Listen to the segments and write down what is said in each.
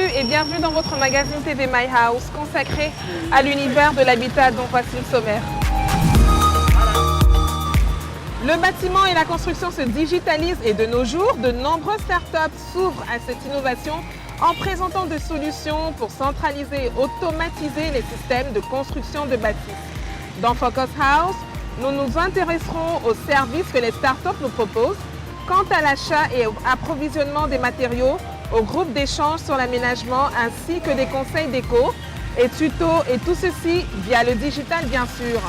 et bienvenue dans votre magazine TV My House consacré à l'univers de l'habitat dont voici le sommaire. Le bâtiment et la construction se digitalisent et de nos jours, de nombreuses startups s'ouvrent à cette innovation en présentant des solutions pour centraliser et automatiser les systèmes de construction de bâtiments. Dans Focus House, nous nous intéresserons aux services que les startups nous proposent quant à l'achat et au approvisionnement des matériaux, aux groupes d'échange sur l'aménagement ainsi que des conseils déco et tutos et tout ceci via le digital bien sûr.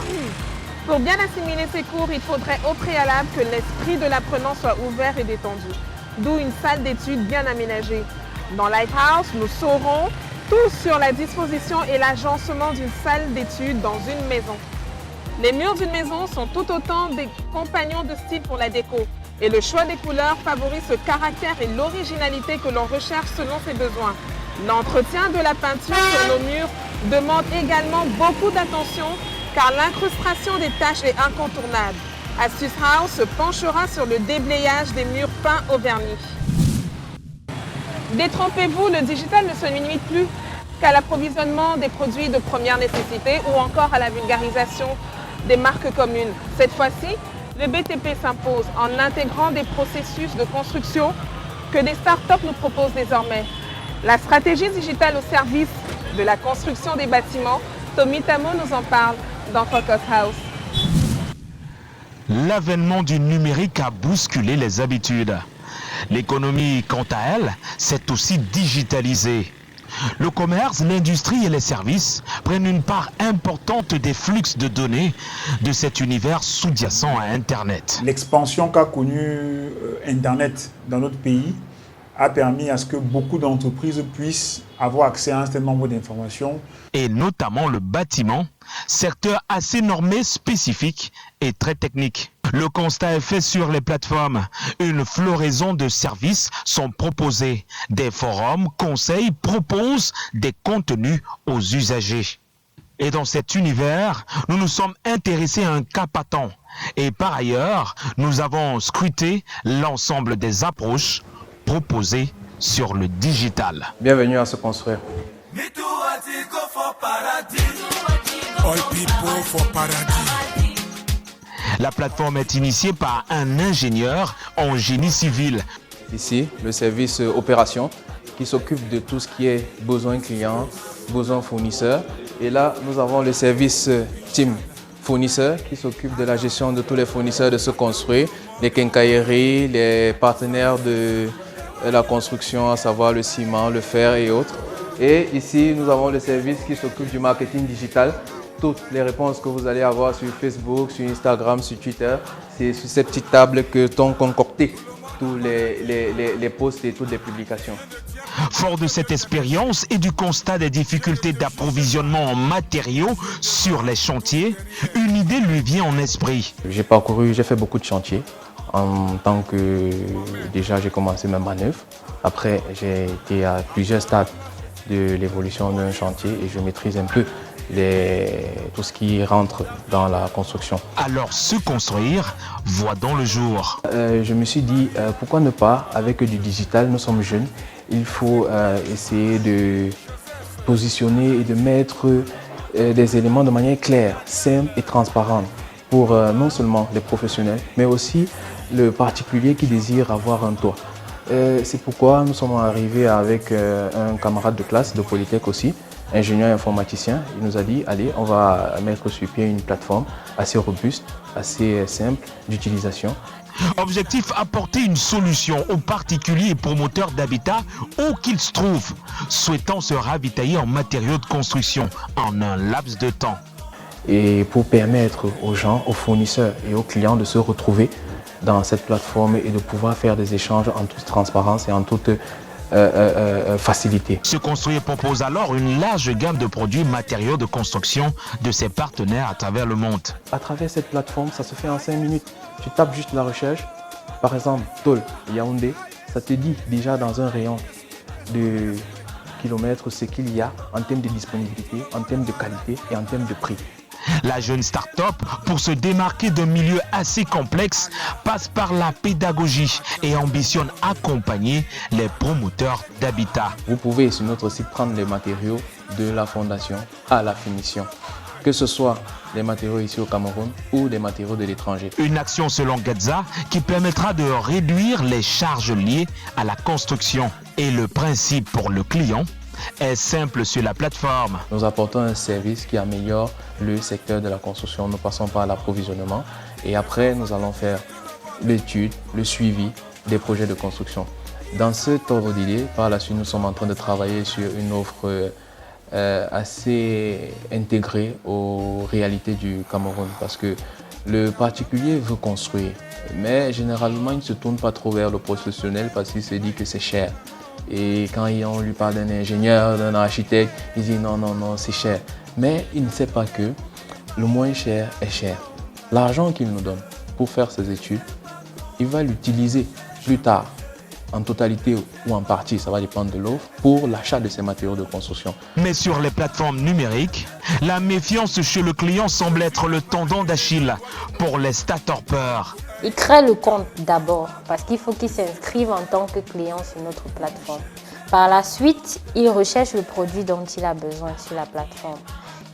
Pour bien assimiler ces cours, il faudrait au préalable que l'esprit de l'apprenant soit ouvert et détendu, d'où une salle d'études bien aménagée. Dans Lighthouse, nous saurons tout sur la disposition et l'agencement d'une salle d'études dans une maison. Les murs d'une maison sont tout autant des compagnons de style pour la déco et le choix des couleurs favorise ce caractère et l'originalité que l'on recherche selon ses besoins. L'entretien de la peinture sur nos murs demande également beaucoup d'attention car l'incrustation des taches est incontournable. Astuce House se penchera sur le déblayage des murs peints au vernis. Détrompez-vous, le digital ne se limite plus qu'à l'approvisionnement des produits de première nécessité ou encore à la vulgarisation des marques communes. Cette fois-ci, le BTP s'impose en intégrant des processus de construction que des startups nous proposent désormais. La stratégie digitale au service de la construction des bâtiments, Tommy Tamo nous en parle dans Focus House. L'avènement du numérique a bousculé les habitudes. L'économie, quant à elle, s'est aussi digitalisée. Le commerce, l'industrie et les services prennent une part importante des flux de données de cet univers sous-jacent à Internet. L'expansion qu'a connue Internet dans notre pays a permis à ce que beaucoup d'entreprises puissent avoir accès à un certain nombre d'informations. Et notamment le bâtiment, secteur assez normé, spécifique et très technique. Le constat est fait sur les plateformes. Une floraison de services sont proposés. Des forums, conseils proposent des contenus aux usagers. Et dans cet univers, nous nous sommes intéressés à un cas patent. Et par ailleurs, nous avons scruté l'ensemble des approches proposées sur le digital. Bienvenue à Se Construire. All people for paradis. La plateforme est initiée par un ingénieur en génie civil. Ici, le service opération qui s'occupe de tout ce qui est besoin client, besoin fournisseur. Et là, nous avons le service team fournisseur qui s'occupe de la gestion de tous les fournisseurs de Se Construire, les quincailleries, les partenaires de la construction, à savoir le ciment, le fer et autres. Et ici, nous avons le service qui s'occupe du marketing digital. Toutes les réponses que vous allez avoir sur Facebook, sur Instagram, sur Twitter, c'est sur cette petite table que t'ont concocté tous les posts et toutes les publications. Fort de cette expérience et du constat des difficultés d'approvisionnement en matériaux sur les chantiers, une idée lui vient en esprit. J'ai fait beaucoup de chantiers. En tant que, déjà j'ai commencé mes manœuvres. Après, j'ai été à plusieurs stades de l'évolution d'un chantier et je maîtrise un peu tout ce qui rentre dans la construction. Alors Se Construire voit dans le jour. Je me suis dit, pourquoi ne pas, avec du digital, nous sommes jeunes, il faut essayer de positionner et de mettre des éléments de manière claire, simple et transparente pour non seulement les professionnels, mais aussi le particulier qui désire avoir un toit. C'est pourquoi nous sommes arrivés avec un camarade de classe de Polytech aussi, ingénieur informaticien. Il nous a dit, allez, on va mettre sur pied une plateforme assez robuste, assez simple d'utilisation. Objectif, apporter une solution aux particuliers et promoteurs d'habitat où qu'ils se trouvent, souhaitant se ravitailler en matériaux de construction en un laps de temps. Et pour permettre aux gens, aux fournisseurs et aux clients de se retrouver dans cette plateforme et de pouvoir faire des échanges en toute transparence et en toute facilité. Se Construire propose alors une large gamme de produits matériaux de construction de ses partenaires à travers le monde. À travers cette plateforme, ça se fait en 5 minutes. Tu tapes juste la recherche, par exemple Tôle, Yaoundé, ça te dit déjà dans un rayon de kilomètres ce qu'il y a en termes de disponibilité, en termes de qualité et en termes de prix. La jeune start-up, pour se démarquer d'un milieu assez complexe, passe par la pédagogie et ambitionne accompagner les promoteurs d'habitat. Vous pouvez sur notre site prendre les matériaux de la fondation à la finition, que ce soit les matériaux ici au Cameroun ou des matériaux de l'étranger. Une action selon Gadza qui permettra de réduire les charges liées à la construction. Et le principe pour le client est simple sur la plateforme. Nous apportons un service qui améliore le secteur de la construction. Nous passons par l'approvisionnement et après nous allons faire l'étude, le suivi des projets de construction. Dans cet ordre d'idée, par la suite, nous sommes en train de travailler sur une offre assez intégrée aux réalités du Cameroun parce que le particulier veut construire, mais généralement il ne se tourne pas trop vers le professionnel parce qu'il se dit que c'est cher. Et quand on lui parle d'un ingénieur, d'un architecte, il dit non, non, non, c'est cher. Mais il ne sait pas que le moins cher est cher. L'argent qu'il nous donne pour faire ses études, il va l'utiliser plus tard, en totalité ou en partie, ça va dépendre de l'offre, pour l'achat de ces matériaux de construction. Mais sur les plateformes numériques, la méfiance chez le client semble être le tendon d'Achille pour les start-upers. Il crée le compte d'abord parce qu'il faut qu'il s'inscrive en tant que client sur notre plateforme. Par la suite, il recherche le produit dont il a besoin sur la plateforme.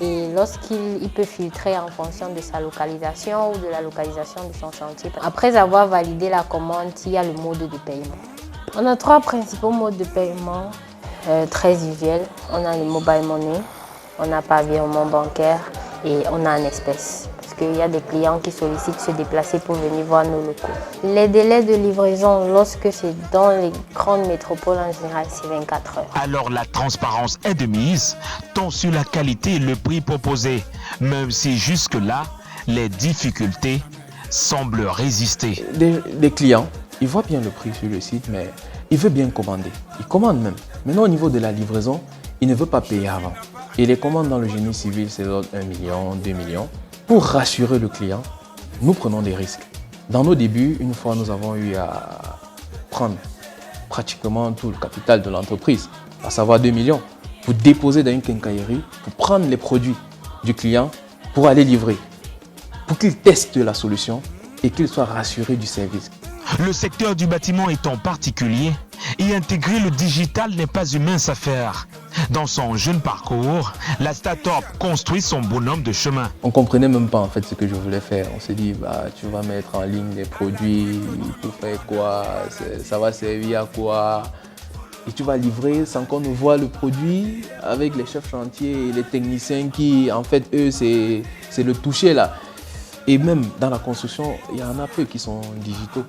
Et lorsqu'il peut filtrer en fonction de sa localisation ou de la localisation de son chantier. Après avoir validé la commande, il y a le mode de paiement. On a 3 principaux modes de paiement très usuels. On a le mobile money, on n'a pas virement bancaire et on a en espèces. Parce qu'il y a des clients qui sollicitent se déplacer pour venir voir nos locaux. Les délais de livraison, lorsque c'est dans les grandes métropoles en général, c'est 24 heures. Alors la transparence est de mise, tant sur la qualité et le prix proposé, même si jusque-là, les difficultés semblent résister. Les clients, ils voient bien le prix sur le site, mais ils veulent bien commander. Ils commandent même. Maintenant, au niveau de la livraison, ils ne veulent pas payer avant. Et les commandes dans le génie civil, c'est de 1 million, 2 millions. Pour rassurer le client, nous prenons des risques. Dans nos débuts, une fois, nous avons eu à prendre pratiquement tout le capital de l'entreprise, à savoir 2 millions, pour déposer dans une quincaillerie, pour prendre les produits du client, pour aller livrer, pour qu'il teste la solution et qu'il soit rassuré du service. Le secteur du bâtiment étant particulier, y intégrer le digital n'est pas une mince affaire. Dans son jeune parcours, la start-up construit son bonhomme de chemin. On ne comprenait même pas en fait ce que je voulais faire. On s'est dit, tu vas mettre en ligne les produits, pour faire quoi, ça va servir à quoi. Et tu vas livrer sans qu'on ne voit le produit avec les chefs chantiers et les techniciens qui, en fait, eux, c'est le toucher là. Et même dans la construction, il y en a peu qui sont digitaux.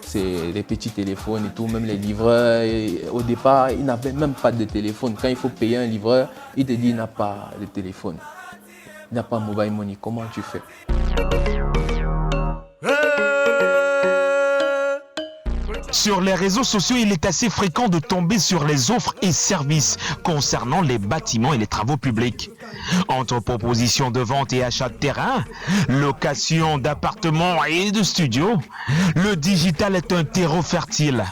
C'est les petits téléphones et tout, même les livreurs. Et au départ, ils n'avaient même pas de téléphone. Quand il faut payer un livreur, il te dit qu'il n'a pas de téléphone. Il n'a pas mobile money. Comment tu fais? Sur les réseaux sociaux, il est assez fréquent de tomber sur les offres et services concernant les bâtiments et les travaux publics. Entre propositions de vente et achat de terrain, location d'appartements et de studios, le digital est un terreau fertile.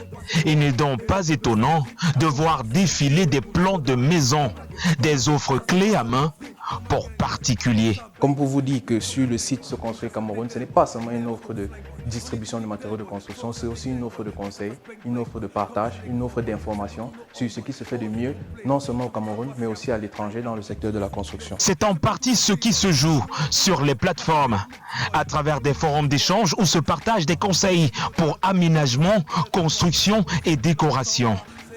Il n'est donc pas étonnant de voir défiler des plans de maisons, des offres clés à main pour particuliers. Comme pour vous dire que sur le site Se Construire Cameroun, ce n'est pas seulement une offre de distribution de matériaux de construction, c'est aussi une offre de conseil, une offre de partage, une offre d'information sur ce qui se fait de mieux, non seulement au Cameroun, mais aussi à l'étranger dans le secteur de la construction. C'est en partie ce qui se joue sur les plateformes, à travers des forums d'échange où se partagent des conseils pour aménagement, construction et décoration.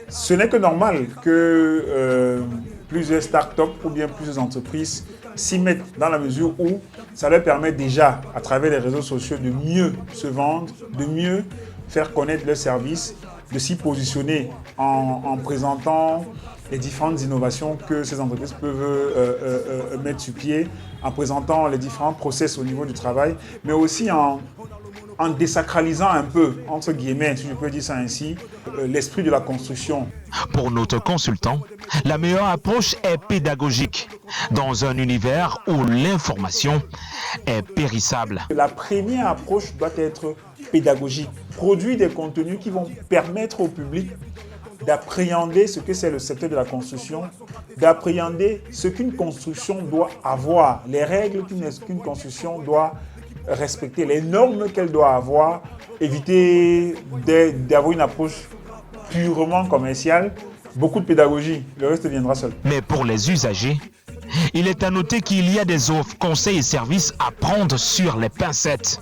Ce n'est que normal que plusieurs startups ou bien plusieurs entreprises s'y mettent dans la mesure où ça leur permet déjà, à travers les réseaux sociaux, de mieux se vendre, de mieux faire connaître leurs services, de s'y positionner en présentant les différentes innovations que ces entreprises peuvent mettre sur pied, en présentant les différents process au niveau du travail, mais aussi en désacralisant un peu, entre guillemets, si je peux dire ça ainsi, l'esprit de la construction. Pour notre consultant, la meilleure approche est pédagogique, dans un univers où l'information est périssable. La première approche doit être pédagogique. Produire des contenus qui vont permettre au public d'appréhender ce que c'est le secteur de la construction, d'appréhender ce qu'une construction doit avoir, les règles qu'une construction doit respecter, les normes qu'elle doit avoir, éviter d'avoir une approche purement commerciale, beaucoup de pédagogie, le reste viendra seul. Mais pour les usagers, il est à noter qu'il y a des offres, conseils et services à prendre sur les pincettes.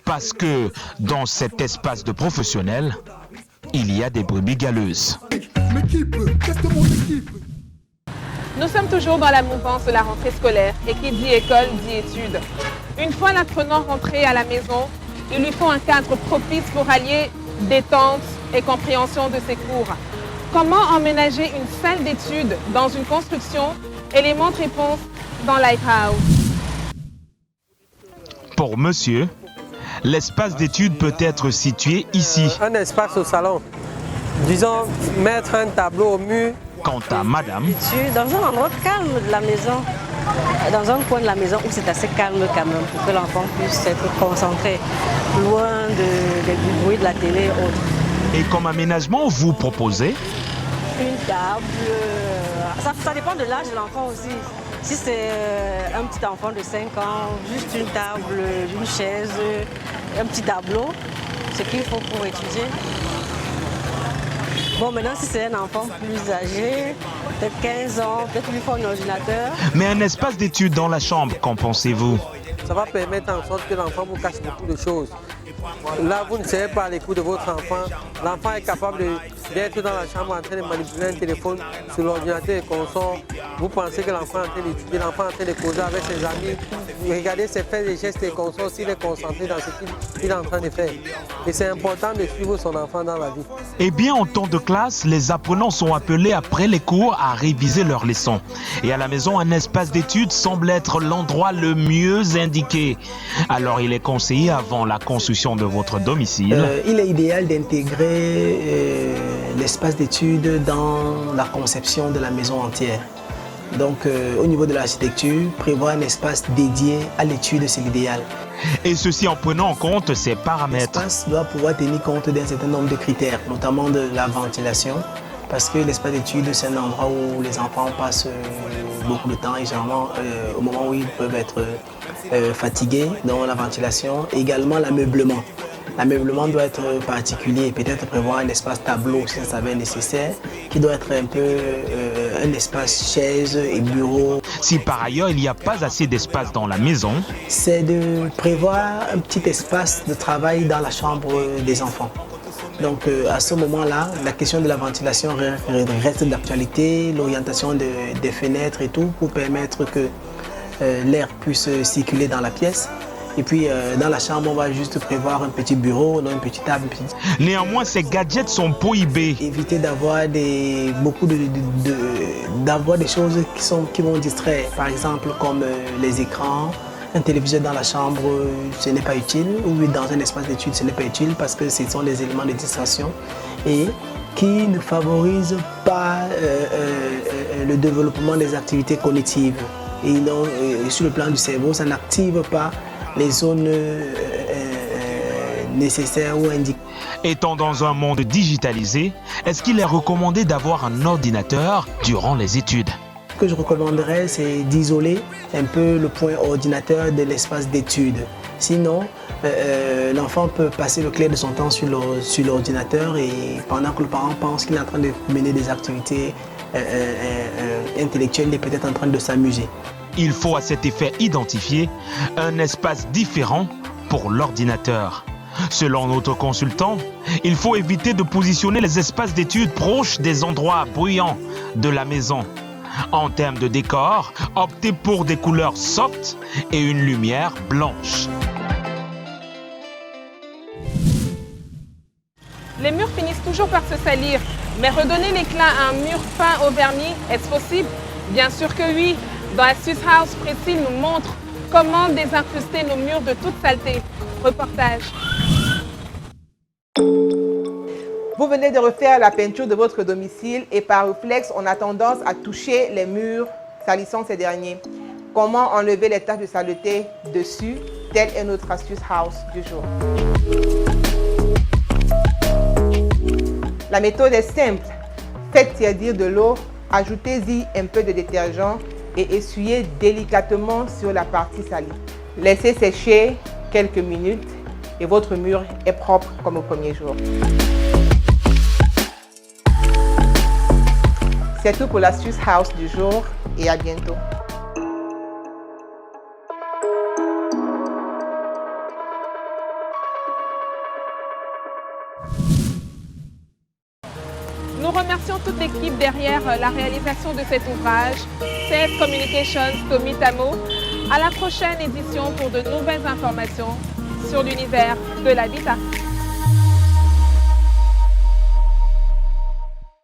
Parce que dans cet espace de professionnels, il y a des brebis galeuses. Nous sommes toujours dans la mouvance de la rentrée scolaire et qui dit école dit études. Une fois l'apprenant rentré à la maison, il lui faut un cadre propice pour allier détente et compréhension de ses cours. Comment emménager une salle d'études dans une construction? Élément de réponse dans Lighthouse. Pour monsieur, l'espace d'études peut être situé ici. Un espace au salon. Disons, mettre un tableau au mur. Quant à madame, Dans un endroit calme de la maison, dans un coin de la maison où c'est assez calme quand même, pour que l'enfant puisse être concentré, loin du bruit de la télé et autres. et comme aménagement, vous proposez Une table, ça dépend de l'âge de l'enfant aussi. Si c'est un petit enfant de 5 ans, juste une table, une chaise, un petit tableau, ce qu'il faut pour étudier. Bon, maintenant, si c'est un enfant plus âgé, peut-être 15 ans, peut-être lui faut un ordinateur. Mais un espace d'études dans la chambre, qu'en pensez-vous? Ça va permettre en sorte que l'enfant vous cache beaucoup de choses. Là, vous ne serez pas à l'écoute de votre enfant. L'enfant est capable d'être dans la chambre en train de manipuler un téléphone sur l'ordinateur et console. Vous pensez que l'enfant est en train d'étudier, l'enfant est en train de causer avec ses amis. Vous regardez ses faits, les gestes et console, s'il est concentré dans ce qu'il est en train de faire. Et c'est important de suivre son enfant dans la vie. Eh bien, en temps de classe, les apprenants sont appelés après les cours à réviser leurs leçons. Et à la maison, un espace d'études semble être l'endroit le mieux indiqué. Alors, il est conseillé avant la construction de votre domicile. Il est idéal d'intégrer l'espace d'études dans la conception de la maison entière. Donc, au niveau de l'architecture, prévoir un espace dédié à l'étude, c'est l'idéal. Et ceci en prenant en compte ces paramètres. L'espace doit pouvoir tenir compte d'un certain nombre de critères, notamment de la ventilation, parce que l'espace d'études, c'est un endroit où les enfants passent beaucoup de temps et généralement au moment où ils peuvent être fatigués, donc la ventilation. Également l'ameublement. L'ameublement doit être particulier, peut-être prévoir un espace tableau si ça s'avère nécessaire, qui doit être un peu un espace chaise et bureau. Si par ailleurs il n'y a pas assez d'espace dans la maison, c'est de prévoir un petit espace de travail dans la chambre des enfants. Donc à ce moment-là, la question de la ventilation reste d'actualité, l'orientation des fenêtres et tout pour permettre que l'air puisse circuler dans la pièce. Et puis dans la chambre, on va juste prévoir un petit bureau, une petite table. Néanmoins, ces gadgets sont prohibés. Éviter d'avoir d'avoir des choses qui vont distraire. Par exemple, comme les écrans, un téléviseur dans la chambre, ce n'est pas utile. Ou dans un espace d'études, ce n'est pas utile parce que ce sont des éléments de distraction et qui ne favorisent pas le développement des activités cognitives. Et sur le plan du cerveau, ça n'active pas les zones nécessaires ou indiquées. Étant dans un monde digitalisé, est-ce qu'il est recommandé d'avoir un ordinateur durant les études? Ce que je recommanderais, c'est d'isoler un peu le point ordinateur de l'espace d'études. Sinon, l'enfant peut passer le clair de son temps sur l'ordinateur et pendant que le parent pense qu'il est en train de mener des activités intellectuelles, il est peut-être en train de s'amuser. Il faut à cet effet identifier un espace différent pour l'ordinateur. Selon notre consultant, il faut éviter de positionner les espaces d'études proches des endroits bruyants de la maison. En termes de décor, optez pour des couleurs soft et une lumière blanche. Les murs finissent toujours par se salir, mais redonner l'éclat à un mur peint au vernis, est-ce possible? Bien sûr que oui. Dans Astuce House, Priscille nous montre comment désincruster nos murs de toute saleté. Reportage. Vous venez de refaire la peinture de votre domicile et par réflexe, on a tendance à toucher les murs, salissant ces derniers. Comment enlever les taches de saleté dessus? Telle est notre Astuce House du jour. La méthode est simple. Faites tiédir de l'eau, ajoutez-y un peu de détergent et essuyez délicatement sur la partie salie. Laissez sécher quelques minutes et votre mur est propre comme au premier jour. C'est tout pour l'astuce house du jour et à bientôt. Nous remercions toute l'équipe derrière la réalisation de cet ouvrage, CS Communications Tomitamo. À la prochaine édition pour de nouvelles informations sur l'univers de l'habitat.